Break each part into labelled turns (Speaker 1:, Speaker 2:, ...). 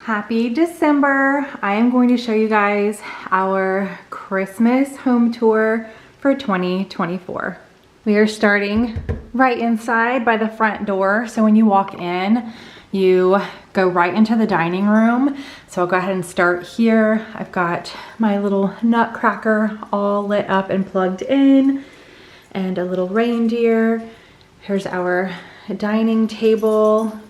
Speaker 1: Happy December! I am going to show you guys our Christmas home tour for 2024. We are starting right inside by the front door. So when you walk in, you go right into the dining room. So I'll go ahead and start here. I've got my little nutcracker all lit up and plugged in, and a little reindeer. Here's our dining table.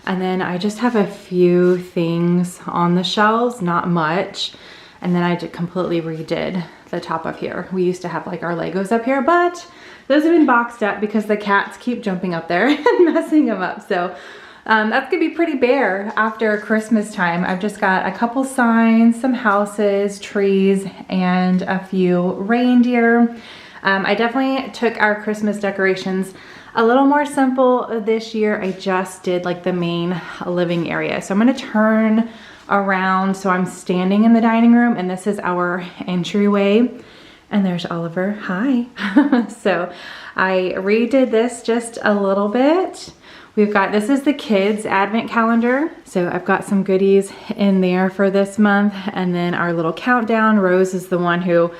Speaker 1: And then I just have a few things on the shelves, not much. And then I completely redid the top of here. We used to have like our Legos up here, but those have been boxed up because the cats keep jumping up there and messing them up. So that's gonna be pretty bare after Christmas time. I've just got a couple signs, some houses, trees, and a few reindeer. I definitely took our Christmas decorations a little more simple this year. I just did like the main living area. So I'm gonna turn around so I'm standing in the dining room, and this is our entryway. And there's Oliver, hi. So I redid this just a little bit. We've got, this is the kids advent calendar. So I've got some goodies in there for this month. And then our little countdown. Rose is the one who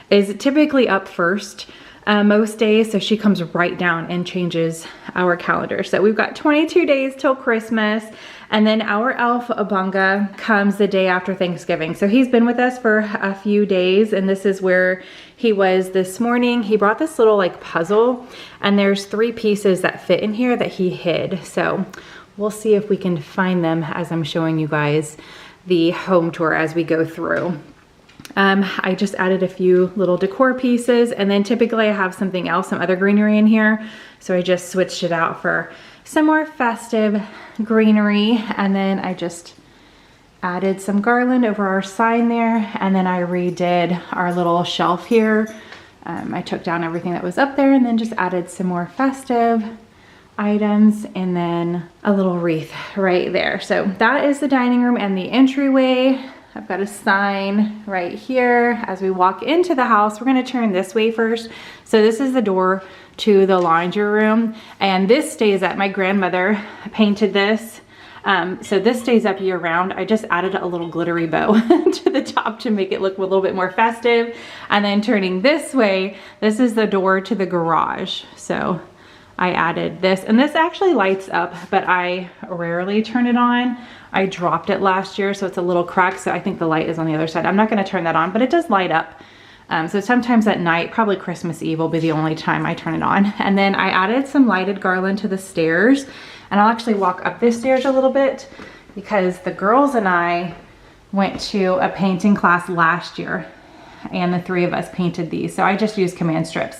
Speaker 1: is typically up first most days, so she comes right down and changes our calendar. So we've got 22 days till Christmas, and then our elf Abunga comes the day after Thanksgiving. So he's been with us for a few days, and this is where he was this morning. He brought this little like puzzle, and there's 3 pieces that fit in here that he hid. So we'll see if we can find them as I'm showing you guys the home tour as we go through. I just added a few little decor pieces, and then typically I have something else, some other greenery in here. So I just switched it out for some more festive greenery. And then I just added some garland over our sign there. And then I redid our little shelf here. I took down everything that was up there and then just added some more festive items, and then a little wreath right there. So that is the dining room and the entryway. I've got a sign right here. As we walk into the house, we're gonna turn this way first. So this is the door to the laundry room, and this stays up. My grandmother painted this. So this stays up year round. I just added a little glittery bow to the top to make it look a little bit more festive. And then turning this way, this is the door to the garage. So I added this, and this actually lights up, but I rarely turn it on. I dropped it last year, so it's a little cracked, so I think the light is on the other side. I'm not gonna turn that on, but it does light up. So sometimes at night, probably Christmas Eve will be the only time I turn it on. And then I added some lighted garland to the stairs, and I'll actually walk up this stairs a little bit because the girls and I went to a painting class last year, and the 3 of us painted these. So I just used command strips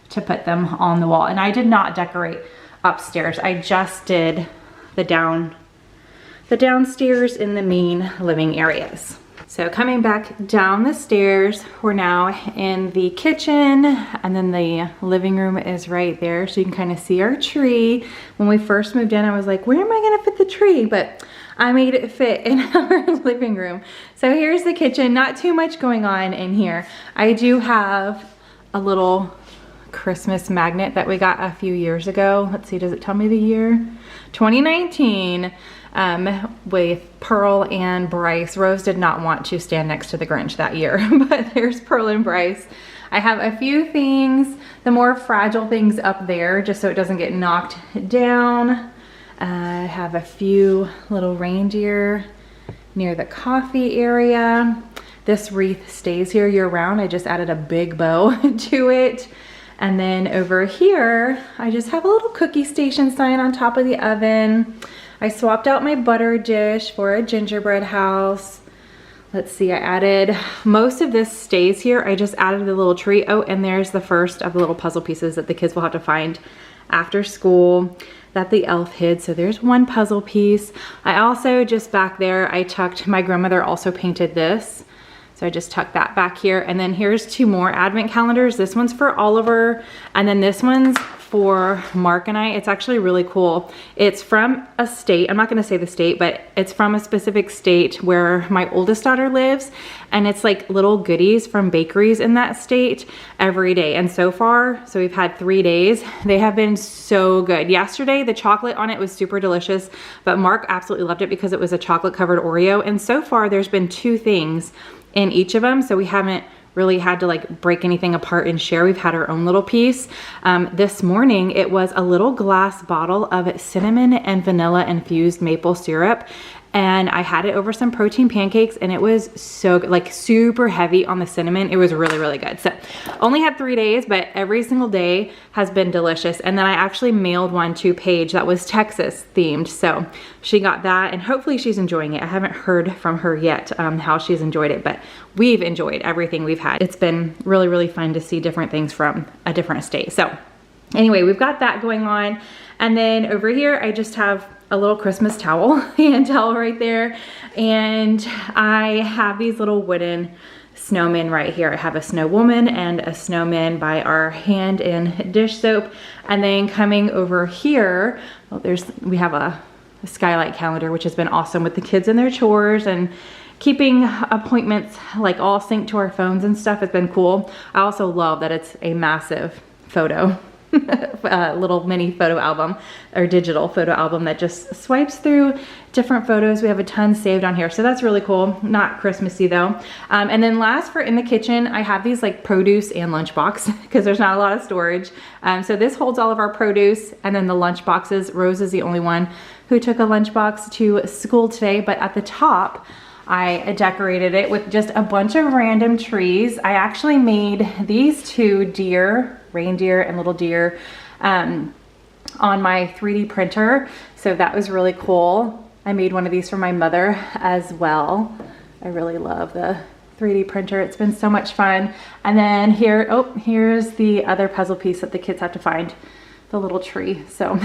Speaker 1: to put them on the wall. And I did not decorate upstairs. I just did the downstairs in the main living areas. So coming back down the stairs, we're now in the kitchen, and then the living room is right there. So you can kind of see our tree. When we first moved in, I was like, where am I gonna fit the tree? But I made it fit in our living room. So here's the kitchen. Not too much going on in here. I do have a little Christmas magnet that we got a few years ago. Let's see, does it tell me the year? 2019, with Pearl and Bryce. Rose did not want to stand next to the Grinch that year, but there's Pearl and Bryce. I have a few things, the more fragile things up there, just so it doesn't get knocked down. I have a few little reindeer near the coffee area. This wreath stays here year round. I just added a big bow to it. And then over here, I just have a little cookie station sign on top of the oven. I swapped out my butter dish for a gingerbread house. Let's see, I added, most of this stays here. I just added the little tree. Oh, and there's the first of the little puzzle pieces that the kids will have to find after school that the elf hid. So there's one puzzle piece. I also, just back there, I tucked, my grandmother also painted this. So I just tucked that back here. And then here's 2 more advent calendars. This one's for Oliver, and then this one's for Mark and I. It's actually really cool. It's from a state, I'm not gonna say the state, but it's from a specific state where my oldest daughter lives, and it's like little goodies from bakeries in that state every day. And so far, so we've had 3 days, they have been so good. Yesterday, the chocolate on it was super delicious, but Mark absolutely loved it because it was a chocolate covered Oreo. And so far, there's been 2 things in each of them, so we haven't really had to like break anything apart and share. We've had our own little piece. This morning it was a little glass bottle of cinnamon and vanilla infused maple syrup, and I had it over some protein pancakes, and it was so good, like super heavy on the cinnamon. It was really, really good. So only had 3 days, but every single day has been delicious. And then I actually mailed one to Paige that was Texas themed. So she got that, and hopefully she's enjoying it. I haven't heard from her yet how she's enjoyed it, but we've enjoyed everything we've had. It's been really, really fun to see different things from a different state. So anyway, we've got that going on. And then over here, I just have a little Christmas towel, hand towel right there. And I have these little wooden snowmen right here. I have a snow woman and a snowman by our hand and dish soap. And then coming over here, well, we have a skylight calendar, which has been awesome with the kids and their chores and keeping appointments like all synced to our phones and stuff has been cool. I also love that it's a massive photo little mini photo album or digital photo album that just swipes through different photos. We have a ton saved on here, so that's really cool. Not Christmassy though. And then last, for in the kitchen, I have these like produce and lunchbox because there's not a lot of storage. So this holds all of our produce, and then the lunch boxes. Rose is the only one who took a lunchbox to school today, but at the top I decorated it with just a bunch of random trees. I actually made these 2 deer, reindeer and little deer, on my 3D printer. So that was really cool. I made one of these for my mother as well. I really love the 3D printer. It's been so much fun. And then here, oh, here's the other puzzle piece that the kids have to find, the little tree. So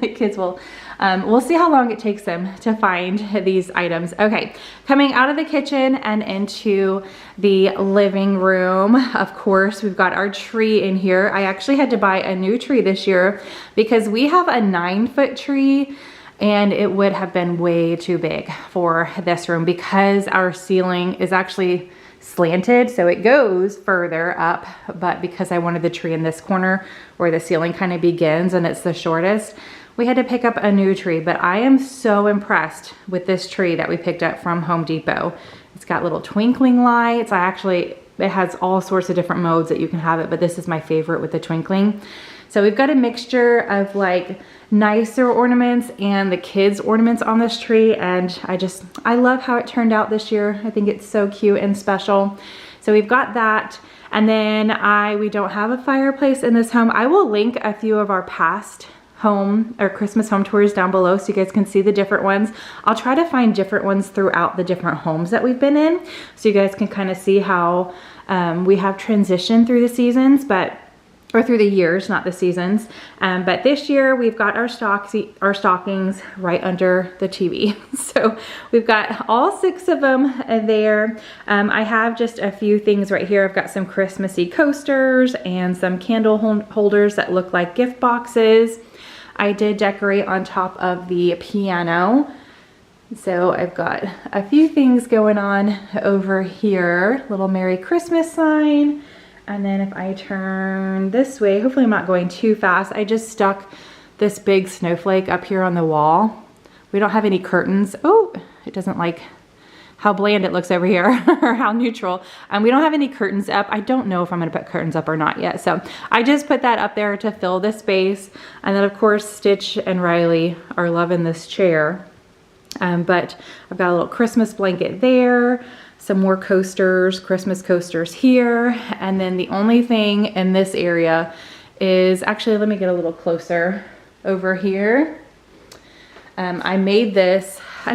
Speaker 1: the kids will, we'll see how long it takes them to find these items. Okay, coming out of the kitchen and into the living room, of course, we've got our tree in here. I actually had to buy a new tree this year because we have a 9-foot tree, and it would have been way too big for this room because our ceiling is actually slanted, so it goes further up, but because I wanted the tree in this corner where the ceiling kind of begins and it's the shortest, we had to pick up a new tree. But I am so impressed with this tree that we picked up from Home Depot. It's got little twinkling lights. It has all sorts of different modes that you can have it, but this is my favorite with the twinkling. So we've got a mixture of like nicer ornaments and the kids' ornaments on this tree, and I love how it turned out this year. I think it's so cute and special. So we've got that, and then we don't have a fireplace in this home. I will link a few of our past home or Christmas home tours down below so you guys can see the different ones. I'll try to find different ones throughout the different homes that we've been in so you guys can kind of see how we have transitioned through the seasons, or through the years, not the seasons. But this year we've got our stockings right under the TV. So we've got all 6 of them there. I have just a few things right here. I've got some Christmassy coasters and some candle holders that look like gift boxes. I did decorate on top of the piano. So I've got a few things going on over here. Little Merry Christmas sign. And then if I turn this way, hopefully I'm not going too fast. I just stuck this big snowflake up here on the wall. We don't have any curtains. Oh, it doesn't like how bland it looks over here or how neutral. We don't have any curtains up. I don't know if I'm gonna put curtains up or not yet. So I just put that up there to fill the space. And then of course, Stitch and Riley are loving this chair. But I've got a little Christmas blanket there. Some more coasters, Christmas coasters here. And then the only thing in this area is, actually, let me get a little closer over here. I made this, I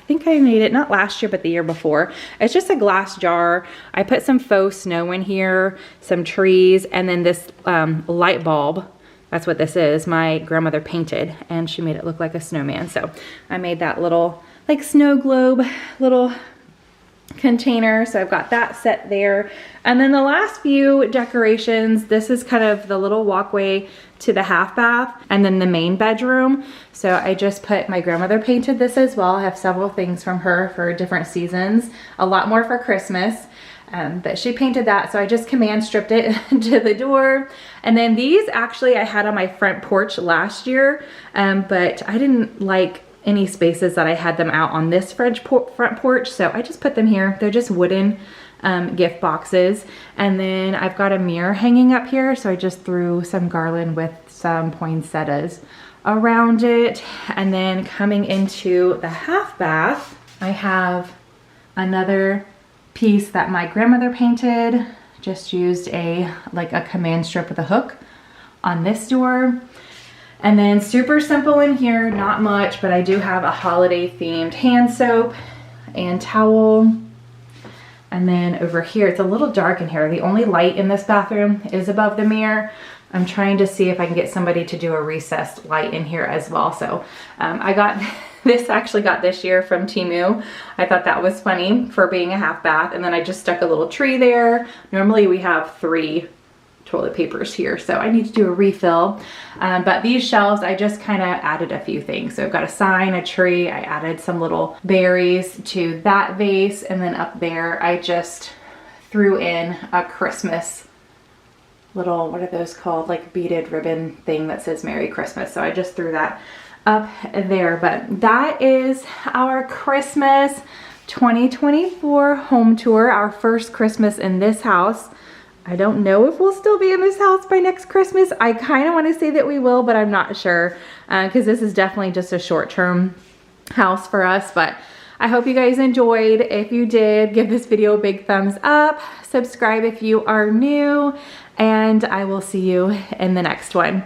Speaker 1: think I made it not last year, but the year before. It's just a glass jar. I put some faux snow in here, some trees, and then this light bulb. That's what this is. My grandmother painted, and she made it look like a snowman. So I made that little like snow globe, little container, so I've got that set there. And then the last few decorations, this is kind of the little walkway to the half bath and then the main bedroom. So I just put, my grandmother painted this as well. I have several things from her for different seasons, a lot more for Christmas. But she painted that, so I just command stripped it to the door. And then these actually I had on my front porch last year, but I didn't like any spaces that I had them out on this front porch, so I just put them here. They're just wooden gift boxes. And then I've got a mirror hanging up here, so I just threw some garland with some poinsettias around it. And then coming into the half bath, I have another piece that my grandmother painted. Just used like a command strip with a hook on this door. And then super simple in here, not much, but I do have a holiday themed hand soap and towel. And then over here, it's a little dark in here. The only light in this bathroom is above the mirror. I'm trying to see if I can get somebody to do a recessed light in here as well. So I got this, actually got this year from Temu. I thought that was funny for being a half bath. And then I just stuck a little tree there. Normally we have 3 toilet papers here, so I need to do a refill. But these shelves, I just kind of added a few things. So I've got a sign, a tree, I added some little berries to that vase, and then up there I just threw in a Christmas little, what are those called, like beaded ribbon thing that says Merry Christmas. So I just threw that up there. But that is our Christmas 2024 home tour, our first Christmas in this house. I don't know if we'll still be in this house by next Christmas. I kind of want to say that we will, but I'm not sure, because this is definitely just a short-term house for us. But I hope you guys enjoyed. If you did, give this video a big thumbs up. Subscribe if you are new, and I will see you in the next one.